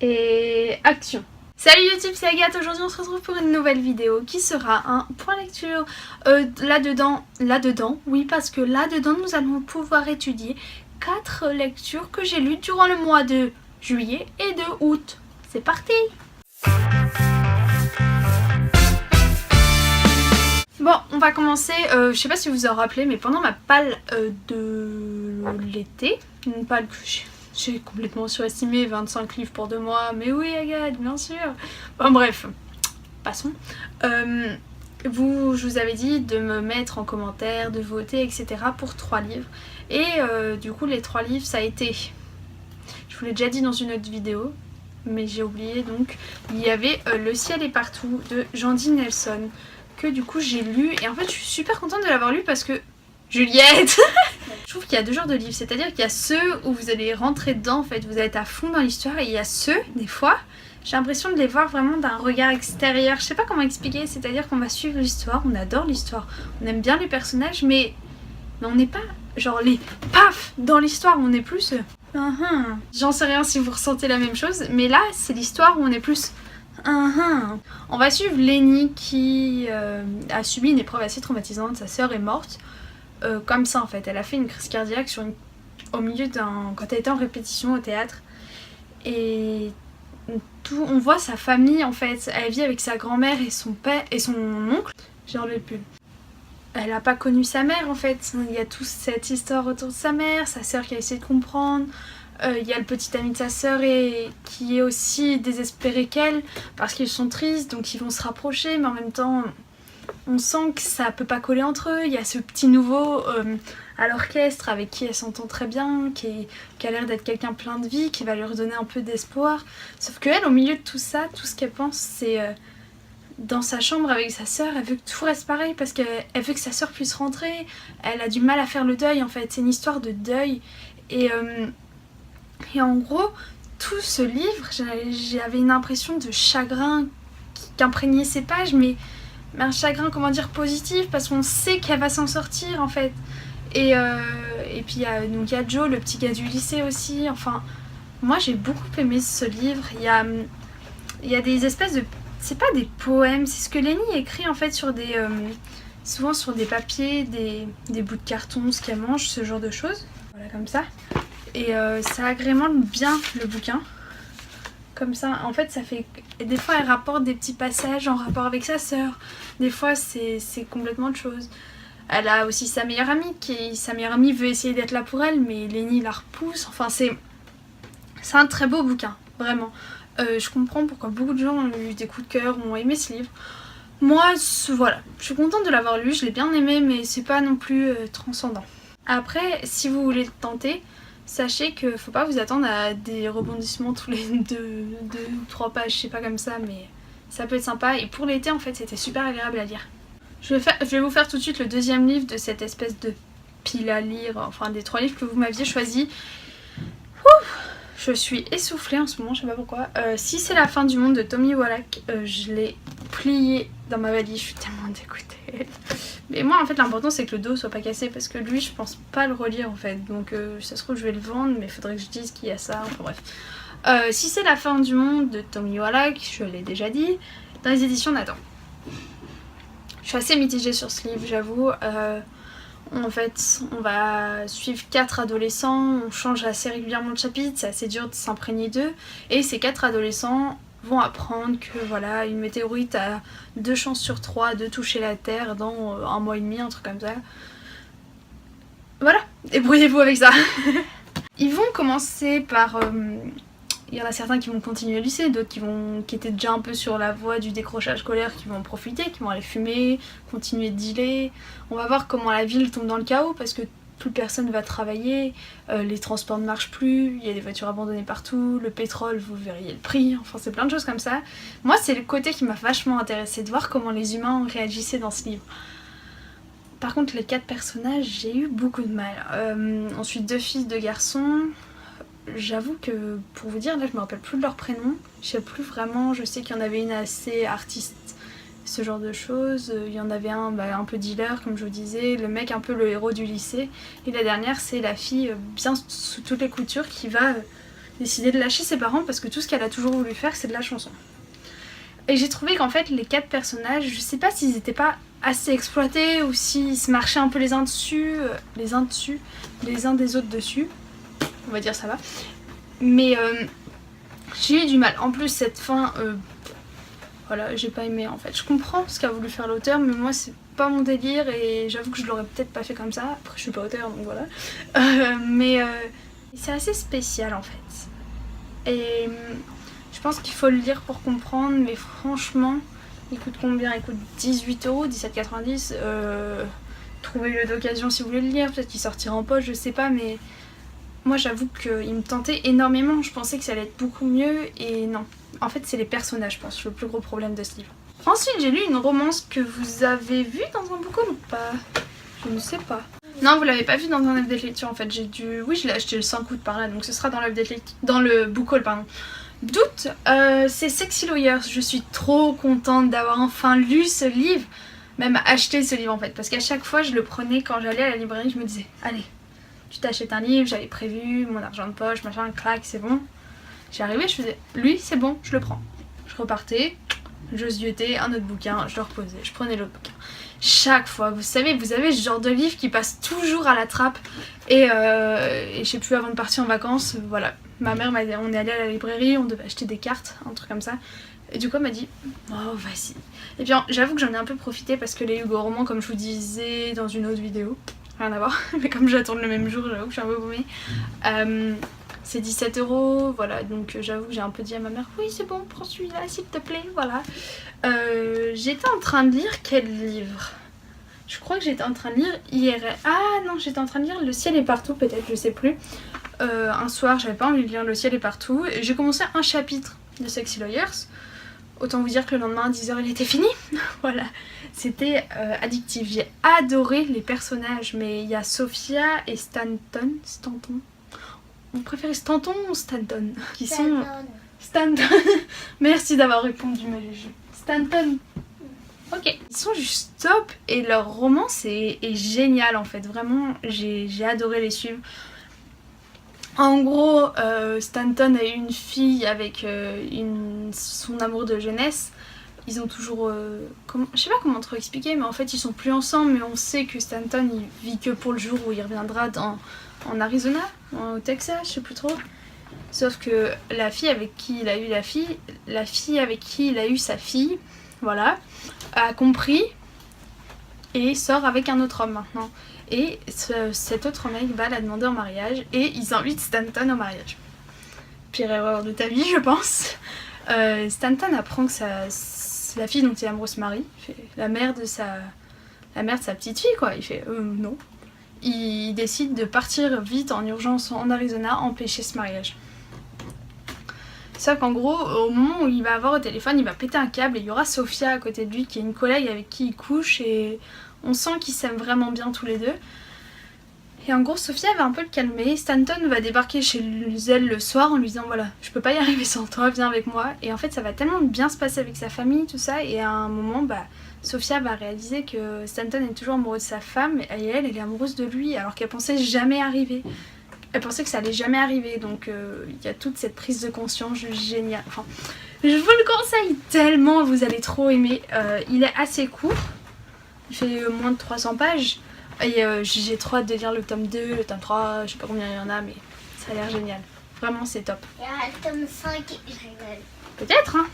Et action. Salut YouTube, c'est Agathe. Aujourd'hui on se retrouve pour une nouvelle vidéo qui sera un point lecture. Là-dedans, oui, parce que là-dedans nous allons pouvoir étudier 4 lectures que j'ai lues durant le mois de juillet et de août. C'est parti! Bon, on va commencer, je sais pas si vous vous en rappelez, mais pendant ma palle de l'été, une palle que j'ai complètement surestimée, 25 livres pour 2 mois, mais oui Agathe, bien sûr. Bon bref, passons. Je vous avais dit de me mettre en commentaire, de voter, etc. pour 3 livres. Et du coup les 3 livres ça a été, je vous l'ai déjà dit dans une autre vidéo, mais j'ai oublié, donc il y avait Le ciel est partout de Jandy Nelson, que du coup j'ai lu, et en fait je suis super contente de l'avoir lu parce que Juliette je trouve qu'il y a 2 genres de livres, c'est-à-dire qu'il y a ceux où vous allez rentrer dedans, en fait vous allez être à fond dans l'histoire, et il y a ceux, des fois, j'ai l'impression de les voir vraiment d'un regard extérieur, je sais pas comment expliquer, c'est-à-dire qu'on va suivre l'histoire, on adore l'histoire, on aime bien les personnages, mais on n'est pas genre les paf dans l'histoire, on est plus j'en sais rien si vous ressentez la même chose, mais là c'est l'histoire où on est plus on va suivre Lenny qui a subi une épreuve assez traumatisante, sa sœur est morte, comme ça en fait, elle a fait une crise cardiaque au milieu quand elle était en répétition au théâtre, et on voit sa famille en fait, elle vit avec sa grand-mère et son père et son oncle, j'ai enlevé le pull. Elle n'a pas connu sa mère en fait, il y a toute cette histoire autour de sa mère, sa sœur qui a essayé de comprendre. Il y a le petit ami de sa sœur qui est aussi désespéré qu'elle parce qu'ils sont tristes, donc ils vont se rapprocher, mais en même temps on sent que ça peut pas coller entre eux. Il y a ce petit nouveau à l'orchestre avec qui elle s'entend très bien, qui a l'air d'être quelqu'un plein de vie, qui va lui redonner un peu d'espoir, sauf qu'elle, au milieu de tout ça, tout ce qu'elle pense c'est dans sa chambre avec sa sœur, elle veut que tout reste pareil parce qu'elle veut que sa sœur puisse rentrer, elle a du mal à faire le deuil en fait, c'est une histoire de deuil, et en gros, tout ce livre, j'avais une impression de chagrin qui imprégnait ses pages, mais un chagrin, comment dire, positif, parce qu'on sait qu'elle va s'en sortir en fait. Et puis il y a Joe, le petit gars du lycée aussi, enfin, moi j'ai beaucoup aimé ce livre. Il y a des espèces de... C'est pas des poèmes, c'est ce que Lenny écrit en fait sur souvent sur des papiers, des bouts de carton, ce qu'elle mange, ce genre de choses. Voilà, comme ça. Et ça agrémente bien le bouquin. Comme ça, en fait, ça fait... Des fois, elle rapporte des petits passages en rapport avec sa sœur. Des fois, c'est complètement autre chose. Elle a aussi sa meilleure amie, sa meilleure amie veut essayer d'être là pour elle, mais Lenny la repousse. Enfin, c'est un très beau bouquin, vraiment. Je comprends pourquoi beaucoup de gens ont eu des coups de cœur, ont aimé ce livre. Moi, voilà, je suis contente de l'avoir lu, je l'ai bien aimé, mais c'est pas non plus transcendant. Après, si vous voulez le tenter, sachez qu'il faut pas vous attendre à des rebondissements tous les 2-3 pages, je sais pas comme ça, mais ça peut être sympa. Et pour l'été, en fait, c'était super agréable à lire. Je vais vous faire tout de suite le 2e livre de cette espèce de pile à lire, enfin des 3 livres que vous m'aviez choisis. Je suis essoufflée en ce moment, je sais pas pourquoi. Si c'est la fin du monde de Tommy Wallach, je l'ai plié dans ma valise, je suis tellement dégoûtée. Mais moi en fait l'important c'est que le dos soit pas cassé, parce que lui je pense pas le relire en fait. Donc ça se trouve je vais le vendre, mais il faudrait que je dise qu'il y a ça, enfin bref. Si c'est la fin du monde de Tommy Wallach, je l'ai déjà dit, dans les éditions Nathan. Je suis assez mitigée sur ce livre, j'avoue. En fait, on va suivre 4 adolescents, on change assez régulièrement de chapitre, c'est assez dur de s'imprégner d'eux. Et ces 4 adolescents vont apprendre que voilà, une météorite a 2 chances sur 3 de toucher la Terre dans 1 mois et demi, un truc comme ça. Voilà, débrouillez-vous avec ça. Ils vont commencer par... il y en a certains qui vont continuer au lycée, d'autres qui étaient déjà un peu sur la voie du décrochage scolaire, qui vont en profiter, qui vont aller fumer, continuer de dealer. On va voir comment la ville tombe dans le chaos parce que plus personne va travailler, les transports ne marchent plus, il y a des voitures abandonnées partout, le pétrole, vous verriez le prix, enfin c'est plein de choses comme ça. Moi c'est le côté qui m'a vachement intéressée, de voir comment les humains réagissaient dans ce livre. Par contre les 4 personnages, j'ai eu beaucoup de mal. Ensuite 2 filles, 2 garçons. J'avoue que, pour vous dire, là je me rappelle plus de leur prénom, je sais plus vraiment, je sais qu'il y en avait une assez artiste, ce genre de choses, il y en avait un peu dealer comme je vous disais, le mec un peu le héros du lycée, et la dernière c'est la fille bien sous toutes les coutures qui va décidé de lâcher ses parents parce que tout ce qu'elle a toujours voulu faire c'est de la chanson. Et j'ai trouvé qu'en fait les 4 personnages, je sais pas s'ils étaient pas assez exploités ou s'ils se marchaient un peu les uns dessus, les uns des autres dessus. On va dire ça va. Mais j'ai eu du mal. En plus cette fin, voilà, j'ai pas aimé en fait. Je comprends ce qu'a voulu faire l'auteur, mais moi c'est pas mon délire et j'avoue que je l'aurais peut-être pas fait comme ça. Après je suis pas auteur donc voilà. Mais c'est assez spécial en fait. Et je pense qu'il faut le lire pour comprendre, mais franchement, il coûte combien? Il coûte 18€, 17,90€. Trouvez-le d'occasion si vous voulez le lire, peut-être qu'il sortira en poche, je sais pas, mais moi j'avoue qu'il me tentait énormément. Je pensais que ça allait être beaucoup mieux et non. En fait, c'est les personnages, je pense, le plus gros problème de ce livre. Ensuite, j'ai lu une romance que vous avez vue dans un book haul ou pas? Je ne sais pas. Non, vous l'avez pas vu dans un update lecture en fait. Oui, je l'ai acheté le 5 août par là, donc ce sera dans le book haul, pardon. Doute, c'est Sexy Lawyers. Je suis trop contente d'avoir enfin lu ce livre, même acheté ce livre en fait, parce qu'à chaque fois je le prenais quand j'allais à la librairie, je me disais allez, tu t'achètes un livre, j'avais prévu, mon argent de poche, machin, clac, c'est bon. J'arrivais, je faisais lui c'est bon, je le prends. Je repartais, je ziotais un autre bouquin, je le reposais, je prenais l'autre bouquin. Chaque fois, vous savez, vous avez ce genre de livre qui passe toujours à la trappe et je sais plus, avant de partir en vacances, voilà. Ma mère m'a dit, on est allé à la librairie, on devait acheter des cartes, un truc comme ça. Et du coup elle m'a dit, oh vas-y. Et puis j'avoue que j'en ai un peu profité parce que les Hugo romans, comme je vous disais dans une autre vidéo, rien à voir, mais comme je la tourne le même jour, j'avoue que je suis un peu paumée. C'est 17€, voilà, donc j'avoue que j'ai un peu dit à ma mère, oui c'est bon, prends celui-là s'il te plaît, voilà. J'étais en train de lire quel livre? Je crois que j'étais en train de lire IRL. Ah non, j'étais en train de lire Le ciel est partout, peut-être, je sais plus. Un soir, j'avais pas envie de lire Le ciel est partout, et j'ai commencé un chapitre de Sexy Lawyers. Autant vous dire que le lendemain à 10h il était fini. Voilà, c'était addictif. J'ai adoré les personnages, mais il y a Sophia et Stanton. Vous préférez Stanton ou Stanton? Qui sont... Stanton. Merci d'avoir répondu ma Juju. Stanton. Ok. Ils sont juste top et leur romance est génial en fait. Vraiment, j'ai adoré les suivre. En gros, Stanton a eu une fille avec son amour de jeunesse. Ils ont toujours... je sais pas comment trop expliquer, mais en fait ils sont plus ensemble, mais on sait que Stanton il vit que pour le jour où il reviendra en Arizona, au Texas, je sais plus trop. Sauf que la fille avec qui il a eu la fille avec qui il a eu sa fille, voilà, a compris et sort avec un autre homme maintenant. Et cet autre mec va la demander en mariage et ils invitent Stanton au mariage. Pire erreur de ta vie, je pense. Stanton apprend que la fille dont il est amoureux se marie, la mère de sa petite fille quoi. Il fait non. Il décide de partir vite en urgence en Arizona, empêcher ce mariage. Sauf qu'en gros, au moment où il va avoir au téléphone, il va péter un câble et il y aura Sophia à côté de lui qui est une collègue avec qui il couche et on sent qu'ils s'aiment vraiment bien tous les deux. Et en gros, Sophia va un peu le calmer. Stanton va débarquer chez elle le soir en lui disant voilà, je peux pas y arriver sans toi, viens avec moi. Et en fait, ça va tellement bien se passer avec sa famille, tout ça. Et à un moment, Sophia va réaliser que Stanton est toujours amoureux de sa femme et elle est amoureuse de lui alors qu'elle pensait jamais arriver. Elle pensait que ça allait jamais arriver. Donc il y a toute cette prise de conscience géniale. Enfin, je vous le conseille tellement, vous allez trop aimer. Il est assez court. Il fait moins de 300 pages. Et j'ai trop hâte de lire le tome 2, le tome 3, je sais pas combien il y en a, mais ça a l'air génial. Vraiment, c'est top. Il y a un tome 5, je rigole. Peut-être, hein?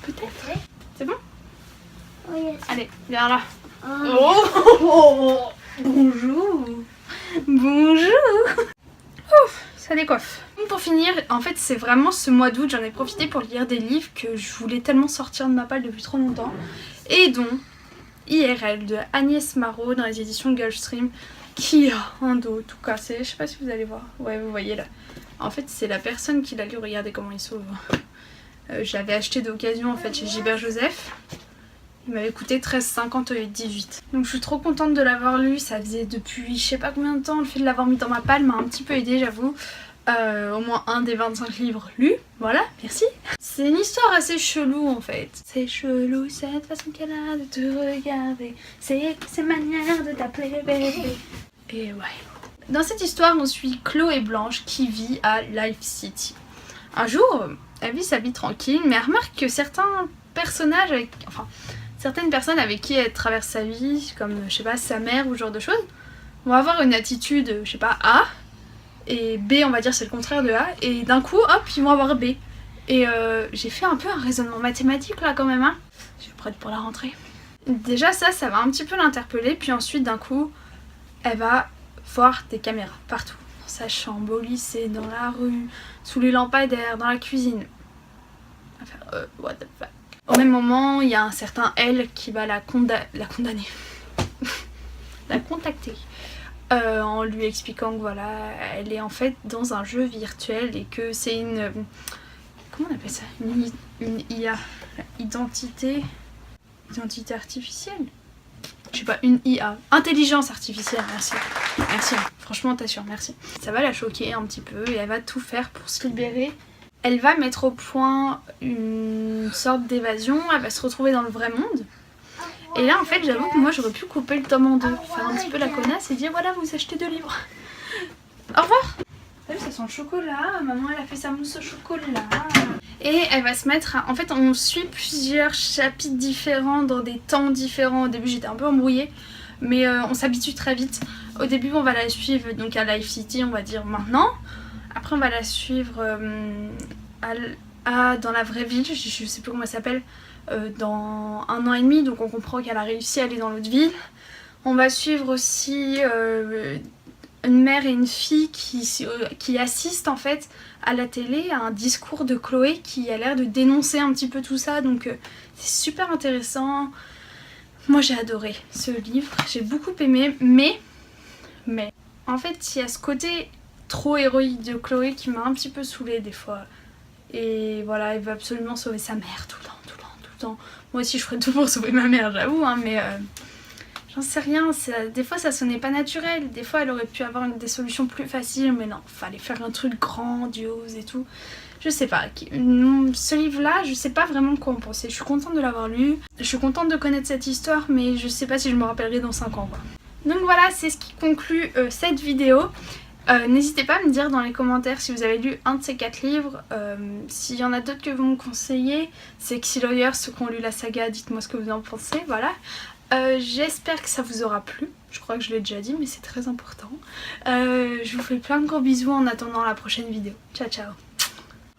Peut-être. C'est bon? Oui. Allez, viens là. Oh. Bonjour. Bonjour. Ouf, ça décoiffe. Pour finir, en fait, c'est vraiment ce mois d'août, j'en ai profité pour lire des livres que je voulais tellement sortir de ma palle depuis trop longtemps. Et dont IRL de Agnès Marot dans les éditions Gulfstream, qui a un dos tout cassé. Je sais pas si vous allez voir. Ouais, vous voyez là. En fait, c'est la personne qui l'a lu. Regardez comment il s'ouvre. Je l'avais acheté d'occasion en fait chez Gilbert Joseph. Il m'avait coûté 13,50 au lieu de 18. Donc je suis trop contente de l'avoir lu. Ça faisait depuis je sais pas combien de temps. Le fait de l'avoir mis dans ma palle m'a un petit peu aidé, j'avoue. Au moins un des 25 livres lus. Voilà, merci. C'est une histoire assez chelou en fait. C'est chelou cette façon qu'elle a de te regarder. C'est manière de t'appeler bébé. Et ouais. Dans cette histoire, on suit Chloé et Blanche qui vit à Life City. Un jour, elle vit sa vie tranquille, mais elle remarque que certains personnages, certaines personnes avec qui elle traverse sa vie, comme je sais pas, sa mère ou ce genre de choses, vont avoir une attitude, je sais pas, A, et B, on va dire c'est le contraire de A, et d'un coup, hop, ils vont avoir B. Et j'ai fait un peu un raisonnement mathématique là quand même, hein. Je suis prête pour la rentrée. Déjà ça va un petit peu l'interpeller, puis ensuite d'un coup, elle va voir des caméras partout. Dans sa chambre, au lycée, dans la rue, sous les lampadaires, dans la cuisine. Elle va faire what the fuck. Au même moment, il y a un certain L qui va la condamner. La contacter. En lui expliquant que voilà, elle est en fait dans un jeu virtuel et que c'est une... Comment on appelle ça? Une IA. Identité artificielle? Je sais pas, une IA. Intelligence artificielle, merci. Merci, franchement t'assures, merci. Ça va la choquer un petit peu et elle va tout faire pour se libérer. Elle va mettre au point une sorte d'évasion, elle va se retrouver dans le vrai monde. Et là en fait j'avoue que moi j'aurais pu couper le tome en deux, faire un petit peu la connasse et dire voilà vous achetez 2 livres. Au revoir. T'as vu ça sent le chocolat, maman elle a fait sa mousse au chocolat. Et elle va se mettre en fait on suit plusieurs chapitres différents dans des temps différents. Au début j'étais un peu embrouillée mais on s'habitue très vite. Au début on va la suivre donc à Life City on va dire maintenant. Après on va la suivre dans la vraie ville, je sais plus comment elle s'appelle, dans 1 an et demi, donc on comprend qu'elle a réussi à aller dans l'autre ville. On va suivre aussi une mère et une fille qui assistent en fait à la télé à un discours de Chloé qui a l'air de dénoncer un petit peu tout ça, donc c'est super intéressant. Moi j'ai adoré ce livre, j'ai beaucoup aimé, mais en fait il y a ce côté trop héroïque de Chloé qui m'a un petit peu saoulée des fois. Et voilà, elle veut absolument sauver sa mère tout le temps. Moi aussi je ferais tout pour sauver ma mère, j'avoue, hein, mais j'en sais rien, des fois ça sonnait pas naturel, des fois elle aurait pu avoir des solutions plus faciles, mais non, fallait faire un truc grandiose et tout. Je sais pas, ce livre-là, je sais pas vraiment quoi en penser. Je suis contente de l'avoir lu, je suis contente de connaître cette histoire, mais je sais pas si je me rappellerai dans 5 ans, quoi. Donc voilà, c'est ce qui conclut cette vidéo. N'hésitez pas à me dire dans les commentaires si vous avez lu un de ces 4 livres, s'il y en a d'autres que vous me conseillez, Sexy Lawyer, ceux qui ont lu la saga, dites-moi ce que vous en pensez, voilà. J'espère que ça vous aura plu, je crois que je l'ai déjà dit mais c'est très important. Je vous fais plein de gros bisous en attendant la prochaine vidéo. Ciao ciao.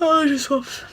Oh j'ai soif.